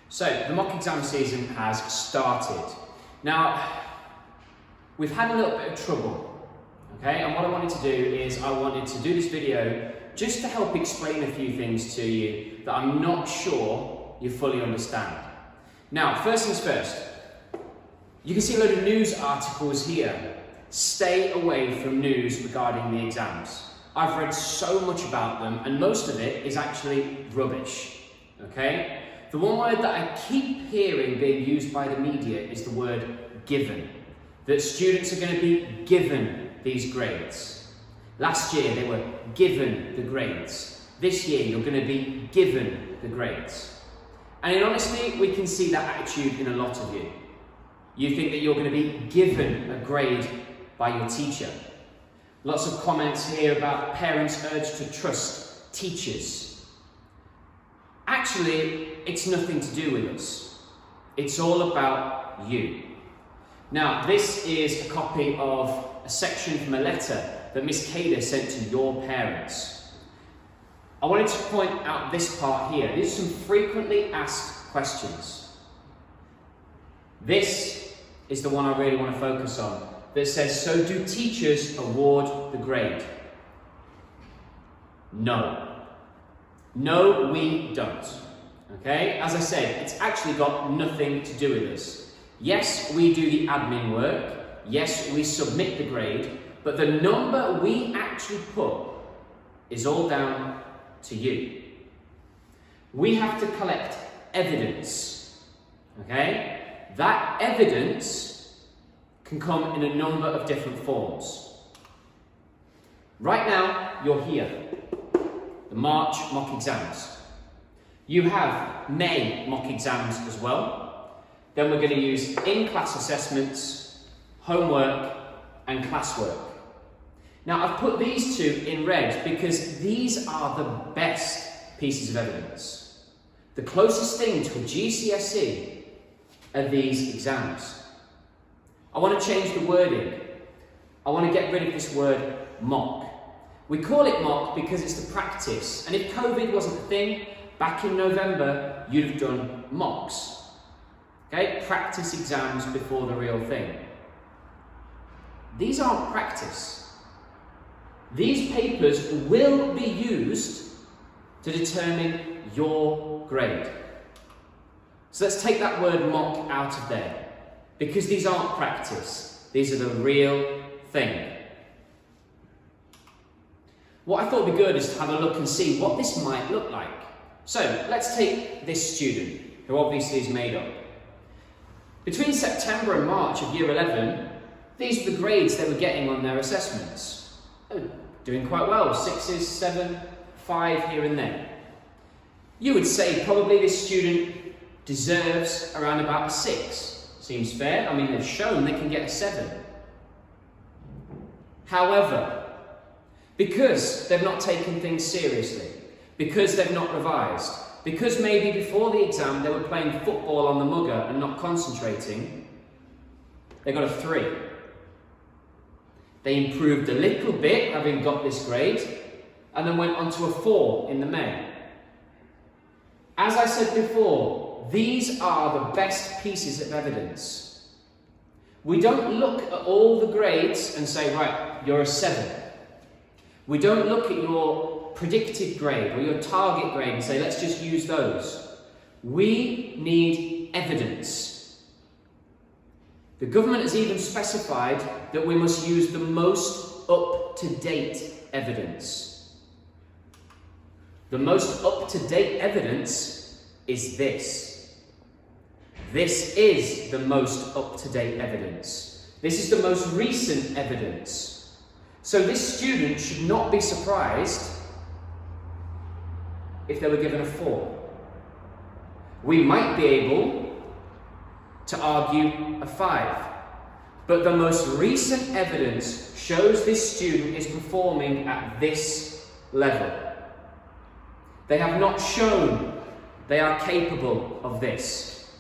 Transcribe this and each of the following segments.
So, the mock exam season has started. Now, we've had a little bit of trouble, okay? And what I wanted to do is I wanted to do this video just to help explain a few things to you that I'm not sure you fully understand. Now, first things first, you can see a load of news articles here. Stay away from news regarding the exams. I've read so much about them and most of it is actually rubbish, okay? The one word that I keep hearing being used by the media is the word given. That students are going to be given these grades. Last year they were given the grades. This year you're going to be given the grades. And honestly, we can see that attitude in a lot of you. You think that you're going to be given a grade by your teacher. Lots of comments here about parents urged to trust teachers. Actually, it's nothing to do with us. It's all about you. Now, this is a copy of a section from a letter that Miss Cada sent to your parents. I wanted to point out this part here. These are some frequently asked questions. This is the one I really want to focus on, that says, so do teachers award the grade? No. No, we don't. Okay? As I said, it's actually got nothing to do with us. Yes, we do the admin work. Yes, we submit the grade. But the number we actually put is all down to you. We have to collect evidence. Okay? That evidence can come in a number of different forms. Right now, you're here. The March mock exams. You have May mock exams as well. Then we're going to use in-class assessments, homework and classwork. Now I've put these two in red because these are the best pieces of evidence. The closest thing to a GCSE are these exams. I want to change the wording. I want to get rid of this word mock. We call it mock because it's the practice. And if COVID wasn't a thing, back in November, you'd have done mocks. Okay? Practice exams before the real thing. These aren't practice. These papers will be used to determine your grade. So let's take that word mock out of there. Because these aren't practice. These are the real thing. What I thought would be good is to have a look and see what this might look like. So, let's take this student, who obviously is made up. Between September and March of Year 11, these are the grades they were getting on their assessments. They were doing quite well, 6s, 7, 5 here and there. You would say probably this student deserves around about a 6. Seems fair. I mean, they've shown they can get a 7. However, because they've not taken things seriously, because they've not revised, because maybe before the exam they were playing football on the mugger and not concentrating, they got a 3. They improved a little bit, having got this grade, and then went on to a 4 in the May. As I said before, these are the best pieces of evidence. We don't look at all the grades and say, right, you're a 7. We don't look at your predicted grade or your target grade and say, let's just use those. We need evidence. The government has even specified that we must use the most up-to-date evidence. The most up-to-date evidence is this. This is the most up-to-date evidence. This is the most recent evidence. So this student should not be surprised if they were given a 4. We might be able to argue a 5. But the most recent evidence shows this student is performing at this level. They have not shown they are capable of this.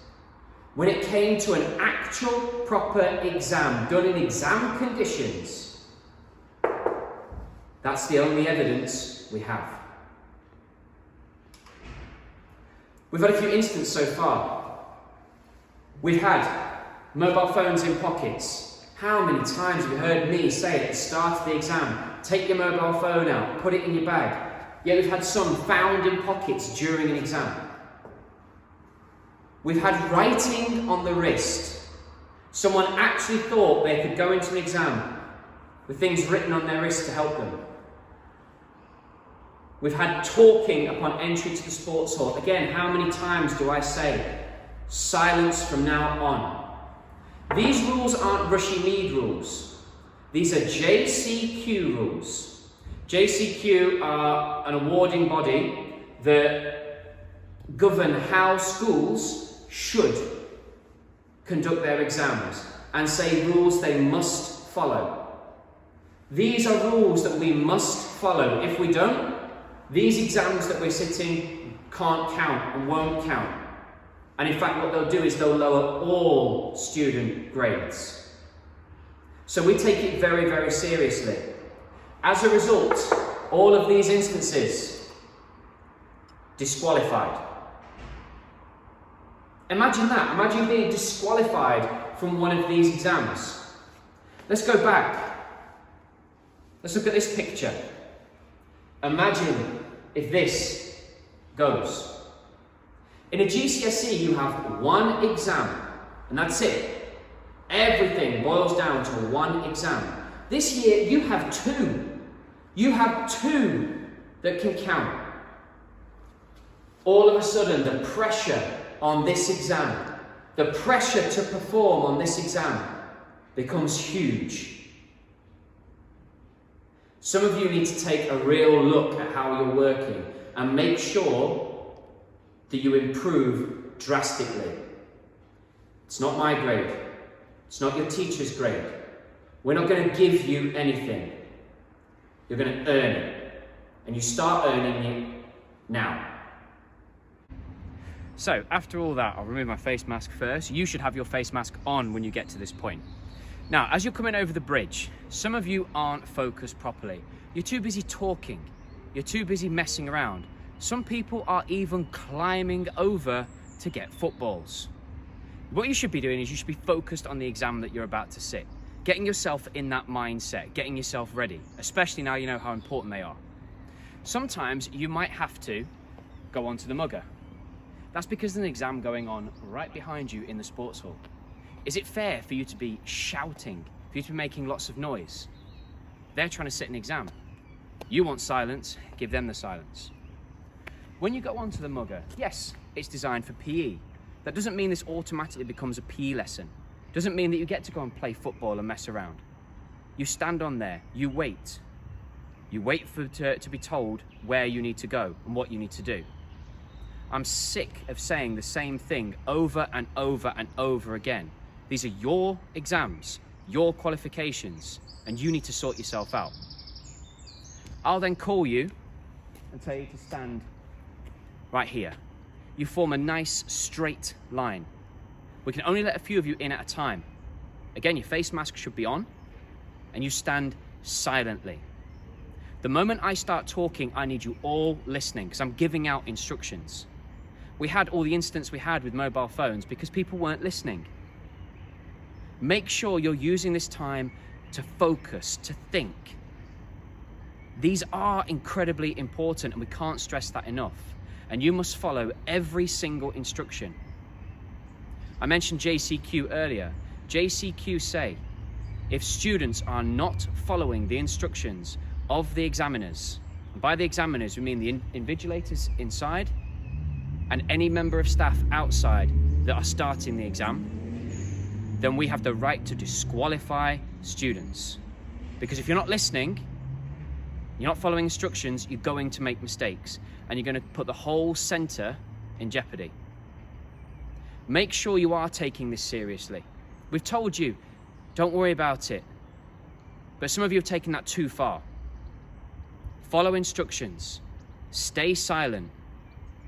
When it came to an actual proper exam, done in exam conditions, that's the only evidence we have. We've had a few instances so far. We've had mobile phones in pockets. How many times have you heard me say at the start of the exam, take your mobile phone out, put it in your bag? Yet we've had some found in pockets during an exam. We've had writing on the wrist. Someone actually thought they could go into an exam with things written on their wrist to help them. We've had talking upon entry to the sports hall. Again, how many times do I say, silence from now on? These rules aren't Rushey Mead rules. These are JCQ rules. JCQ are an awarding body that govern how schools should conduct their exams and say rules they must follow. These are rules that we must follow. If we don't, these exams that we're sitting can't count and won't count. And in fact, what they'll do is they'll lower all student grades. So we take it very, very seriously. As a result, all of these instances disqualified. Imagine that. Imagine being disqualified from one of these exams. Let's go back. Let's look at this picture. Imagine if this goes. In a GCSE, you have one exam, and that's it. Everything boils down to one exam. This year, you have two. You have two that can count. All of a sudden, the pressure on this exam, the pressure to perform on this exam becomes huge. Some of you need to take a real look at how you're working and make sure that you improve drastically. It's not my grade. It's not your teacher's grade. We're not going to give you anything. You're going to earn it. And you start earning it now. So, after all that, I'll remove my face mask first. You should have your face mask on when you get to this point. Now, as you're coming over the bridge, some of you aren't focused properly. You're too busy talking. You're too busy messing around. Some people are even climbing over to get footballs. What you should be doing is you should be focused on the exam that you're about to sit. Getting yourself in that mindset, getting yourself ready, especially now you know how important they are. Sometimes you might have to go onto the mugger. That's because there's an exam going on right behind you in the sports hall. Is it fair for you to be shouting, for you to be making lots of noise? They're trying to sit an exam. You want silence, give them the silence. When you go onto the mugger, yes, it's designed for PE. That doesn't mean this automatically becomes a PE lesson. Doesn't mean that you get to go and play football and mess around. You stand on there, you wait. You wait to be told where you need to go and what you need to do. I'm sick of saying the same thing over and over and over again. These are your exams, your qualifications, and you need to sort yourself out. I'll then call you and tell you to stand right here. You form a nice straight line. We can only let a few of you in at a time. Again, your face mask should be on, and you stand silently. The moment I start talking, I need you all listening, because I'm giving out instructions. We had all the incidents we had with mobile phones because people weren't listening. Make sure you're using this time to focus, to think. These are incredibly important, and we can't stress that enough. And you must follow every single instruction. I mentioned JCQ earlier. JCQ say, if students are not following the instructions of the examiners, and by the examiners we mean the invigilators inside and any member of staff outside that are starting the exam, then we have the right to disqualify students. Because if you're not listening, you're not following instructions, you're going to make mistakes, and you're going to put the whole centre in jeopardy. Make sure you are taking this seriously. We've told you, don't worry about it. But some of you have taken that too far. Follow instructions. Stay silent.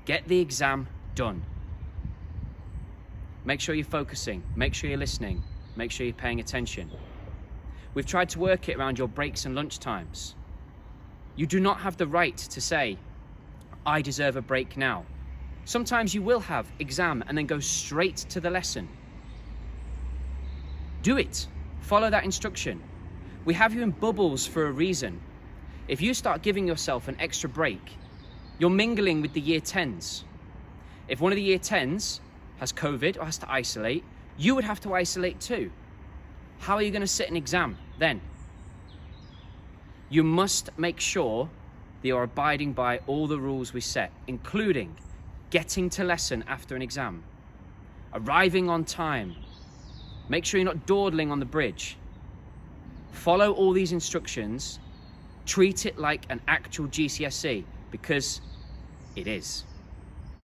Get the exam done. Make sure you're focusing. Make sure you're listening. Make sure you're paying attention. We've tried to work it around your breaks and lunch times. You do not have the right to say, I deserve a break now. Sometimes you will have exam and then go straight to the lesson. Do it. Follow that instruction. We have you in bubbles for a reason. If you start giving yourself an extra break, you're mingling with the year 10s. If one of the year 10s has COVID or has to isolate, you would have to isolate too. How are you going to sit an exam then? You must make sure that you're abiding by all the rules we set, including getting to lesson after an exam, arriving on time, make sure you're not dawdling on the bridge. Follow all these instructions, treat it like an actual GCSE, because it is.